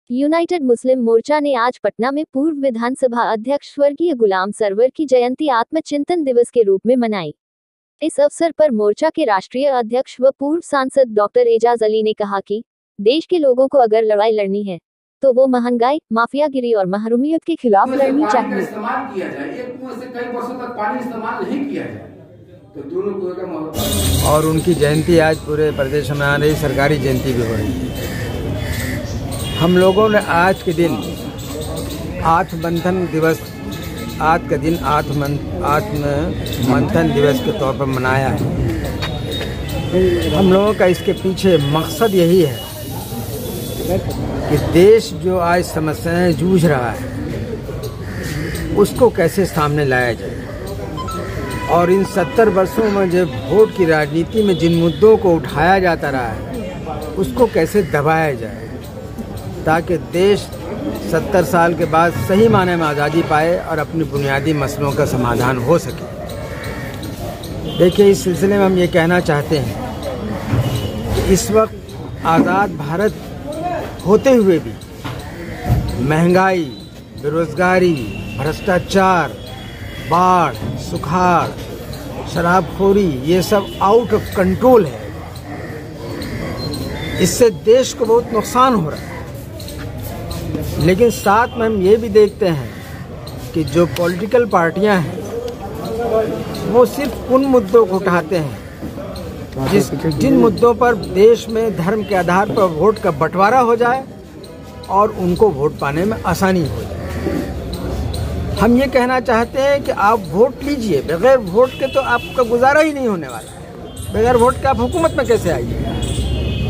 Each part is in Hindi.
यूनाइटेड मुस्लिम मोर्चा ने आज पटना में पूर्व विधानसभा अध्यक्ष स्वर्गीय गुलाम सरवर की जयंती आत्मचिंतन दिवस के रूप में मनाई। इस अवसर पर मोर्चा के राष्ट्रीय अध्यक्ष व पूर्व सांसद डॉक्टर एजाज अली ने कहा कि देश के लोगों को अगर लड़ाई लड़नी है तो वो महंगाई, माफियागिरी और महरूमियत के खिलाफ लड़नी चाहिए। इस्तेमाल किया जाए, एक कुएं से कई वर्षों तक पानी इस्तेमाल नहीं किया जाए तो दोनों कुएं का महत्व। और उनकी जयंती आज पूरे प्रदेश में आ रही, सरकारी जयंती भी हो रही है। हम लोगों ने आज के दिन आत्ममंथन दिवस, आज का दिन आत्ममंथन दिवस के तौर पर मनाया है। हम लोगों का इसके पीछे मकसद यही है कि देश जो आज समस्याएं जूझ रहा है उसको कैसे सामने लाया जाए, और इन 70 वर्षों में जो वोट की राजनीति में जिन मुद्दों को उठाया जाता रहा है उसको कैसे दबाया जाए, ताकि देश 70 साल के बाद सही मायने में आज़ादी पाए और अपनी बुनियादी मसलों का समाधान हो सके। देखिए, इस सिलसिले में हम ये कहना चाहते हैं कि इस वक्त आज़ाद भारत होते हुए भी महंगाई, बेरोजगारी, भ्रष्टाचार, बाढ़, सुखाड़, शराबखोरी, ये सब आउट ऑफ कंट्रोल है। इससे देश को बहुत नुकसान हो रहा है। लेकिन साथ में हम ये भी देखते हैं कि जो पॉलिटिकल पार्टियां हैं वो सिर्फ उन मुद्दों को उठाते हैं जिन मुद्दों पर देश में धर्म के आधार पर वोट का बंटवारा हो जाए और उनको वोट पाने में आसानी हो जाए। हम ये कहना चाहते हैं कि आप वोट लीजिए, बगैर वोट के तो आपका गुजारा ही नहीं होने वाला है। बगैर वोट के आप हुकूमत में कैसे आइएगा?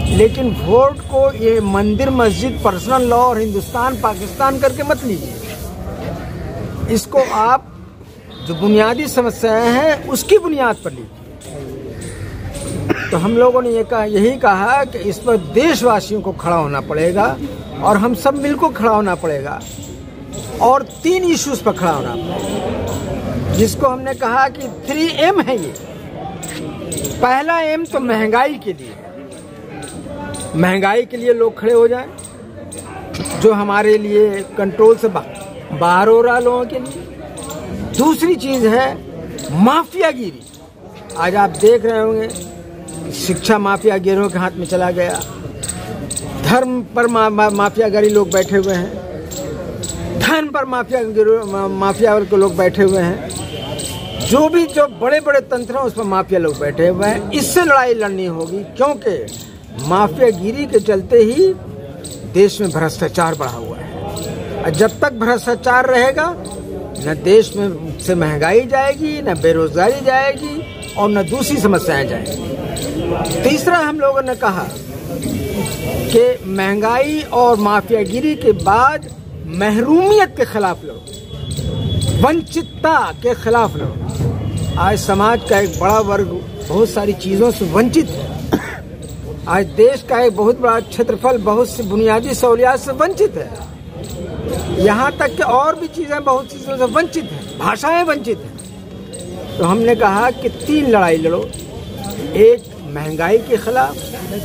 लेकिन वोट को ये मंदिर, मस्जिद, पर्सनल लॉ और हिंदुस्तान पाकिस्तान करके मत लीजिए। इसको आप जो बुनियादी समस्याएं हैं उसकी बुनियाद पर लीजिए। तो हम लोगों ने यही कहा कि इस पर देशवासियों को खड़ा होना पड़ेगा और हम सब मिलकर खड़ा होना पड़ेगा, और 3 इश्यूज पर खड़ा होना पड़ेगा, जिसको हमने कहा कि 3M है ये। पहला एम तो महंगाई के लिए, महंगाई के लिए लोग खड़े हो जाएं, जो हमारे लिए कंट्रोल से बाहर हो रहा लोगों के लिए। दूसरी चीज है माफियागिरी। आज आप देख रहे होंगे शिक्षा माफियागिरों के हाथ में चला गया, धर्म पर माफियागिरी लोग बैठे हुए हैं, धन पर माफिया के लोग बैठे हुए हैं, जो बड़े बड़े तंत्र हैं उस पर माफिया लोग बैठे हुए हैं। इससे लड़ाई लड़नी होगी, क्योंकि माफियागिरी के चलते ही देश में भ्रष्टाचार बढ़ा हुआ है। और जब तक भ्रष्टाचार रहेगा न देश में से महंगाई जाएगी, न बेरोजगारी जाएगी, और न दूसरी समस्याएं जाएंगी। तीसरा, हम लोगों ने कहा कि महंगाई और माफियागिरी के बाद महरूमियत के खिलाफ लड़ो, वंचितता के खिलाफ लड़ो। आज समाज का एक बड़ा वर्ग बहुत सारी चीजों से वंचित है। आज देश का एक बहुत बड़ा क्षेत्रफल बहुत सी बुनियादी सहूलियात से वंचित है। यहाँ तक कि और भी चीजें बहुत चीजों से वंचित हैं, भाषाएं वंचित हैं। तो हमने कहा कि 3 लड़ाई लड़ो, एक महंगाई के खिलाफ,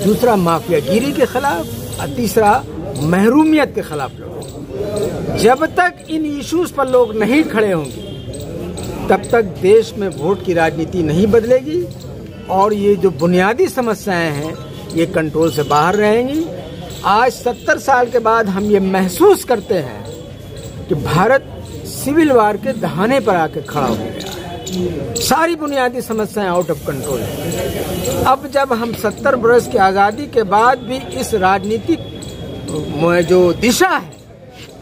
दूसरा माफियागिरी के खिलाफ, और तीसरा महरूमियत के खिलाफ लड़ो। जब तक इन इश्यूज पर लोग नहीं खड़े होंगे तब तक देश में वोट की राजनीति नहीं बदलेगी, और ये जो बुनियादी समस्याएं हैं ये कंट्रोल से बाहर रहेंगी। आज 70 साल के बाद हम ये महसूस करते हैं कि भारत सिविल वार के दहाने पर आके खड़ा हो गया है। सारी बुनियादी समस्याएं आउट ऑफ कंट्रोल है। अब जब हम 70 वर्ष की आज़ादी के बाद भी इस राजनीतिक जो दिशा है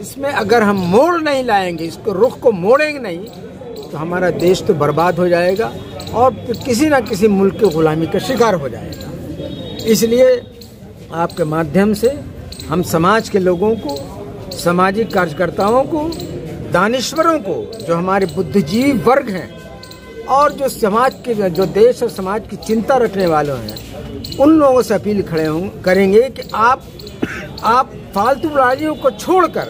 इसमें अगर हम मोड़ नहीं लाएंगे, इसको रुख को मोड़ेंगे नहीं, तो हमारा देश तो बर्बाद हो जाएगा और किसी न किसी मुल्क की गुलामी का शिकार हो जाएगा। इसलिए आपके माध्यम से हम समाज के लोगों को, सामाजिक कार्यकर्ताओं को, दानिश्वरों को, जो हमारे बुद्धिजीवी वर्ग हैं और जो समाज के, जो देश और समाज की चिंता रखने वालों हैं, उन लोगों से अपील करेंगे कि आप फालतू लड़ाइयों को छोड़कर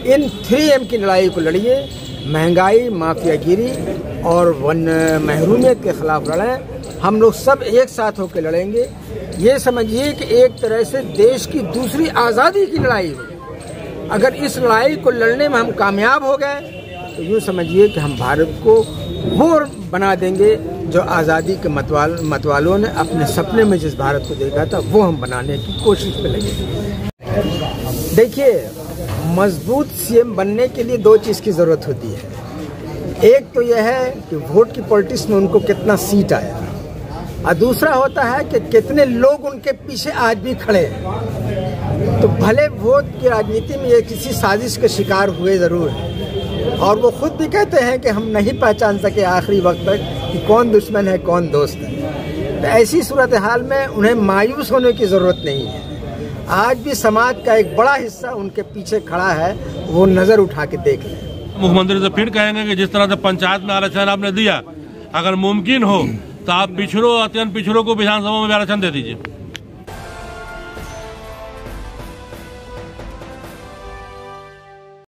इन 3M की लड़ाई को लड़िए। महंगाई, माफियागिरी और महरूमियत के खिलाफ लड़ें। हम लोग सब एक साथ होकर लड़ेंगे। ये समझिए कि एक तरह से देश की दूसरी आज़ादी की लड़ाई है। अगर इस लड़ाई को लड़ने में हम कामयाब हो गए तो यूँ समझिए कि हम भारत को वो बना देंगे जो आज़ादी के मतवालों ने अपने सपने में जिस भारत को देखा था वो हम बनाने की कोशिश में लगे। देखिए, मजबूत सीएम बनने के लिए दो चीज़ की ज़रूरत होती है। एक तो यह है कि वोट की पॉलिटिक्स में उनको कितना सीट आया, और दूसरा होता है कि कितने लोग उनके पीछे आज भी खड़े हैं। तो भले वोट की राजनीति में ये किसी साजिश के शिकार हुए ज़रूर हैं, और वो खुद भी कहते हैं कि हम नहीं पहचान सके आखिरी वक्त तक कि कौन दुश्मन है कौन दोस्त है। तो ऐसी सूरत हाल में उन्हें मायूस होने की ज़रूरत नहीं है। आज भी समाज का एक बड़ा हिस्सा उनके पीछे खड़ा है, वो नज़र उठा के देख लें। मुख्यमंत्री से फिर कहेंगे कि जिस तरह से पंचायत में आरक्षण आपने दिया, अगर मुमकिन हो तो आप पिछड़ों, अत्यंत पिछड़ों को विधानसभा में भी आरक्षण दे दीजिए।